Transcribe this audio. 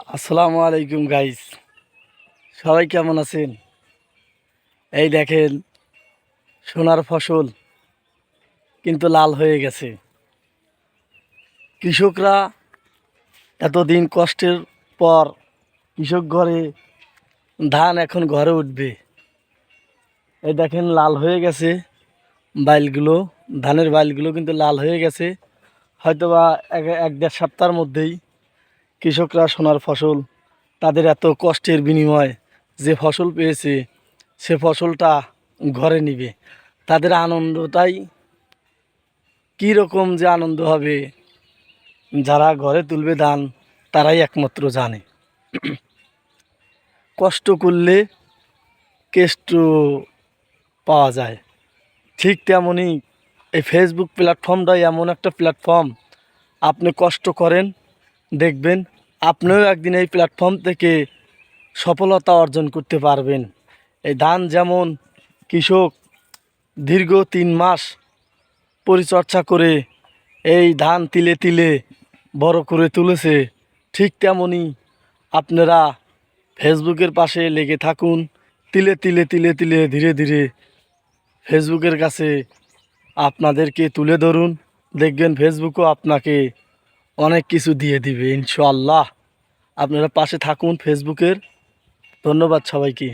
আসসালামু আলাইকুম গাইস, সবাই কেমন আছেন? এই দেখেন, সোনার ফসল কিন্তু লাল হয়ে গেছে। কৃষকরা এতদিন কষ্টের পর কৃষক ঘরে ধান এখন ঘরে উঠবে। এই দেখেন লাল হয়ে গেছে বাইলগুলো, ধানের বাইলগুলো কিন্তু লাল হয়ে গেছে। হয়তোবা এক দেড় সপ্তাহের মধ্যেই কৃষকরা সোনার ফসল, তাদের এত কষ্টের বিনিময়ে যে ফসল পেয়েছে সে ফসলটা ঘরে নিবে। তাদের আনন্দটাই কী রকম যে আনন্দ হবে, যারা ঘরে তুলবে ধান তারাই একমাত্র জানে। কষ্ট করলে কেষ্ট পাওয়া যায়। ঠিক তেমনই এই ফেসবুক প্ল্যাটফর্মটাই এমন একটা প্ল্যাটফর্ম, আপনি কষ্ট করেন, দেখবেন আপনিও একদিন এই প্ল্যাটফর্ম থেকে সফলতা অর্জন করতে পারবেন। এই ধান যেমন কৃষক দীর্ঘ 3 মাস পরিচর্যা করে এই ধান তিলে তিলে বড় করে তুলেছে, ঠিক তেমনই আপনারা ফেসবুকের পাশে লেগে থাকুন। তিলে তিলে তিলে তিলে ধীরে ধীরে ফেসবুকের কাছে আপনাদেরকে তুলে ধরুন। দেখবেন ফেসবুকও আপনাকে অনেক কিছু দিয়ে দিবে ইনশাআল্লাহ। আপনারা পাশে থাকুন ফেসবুকের। ধন্যবাদ সবাইকে।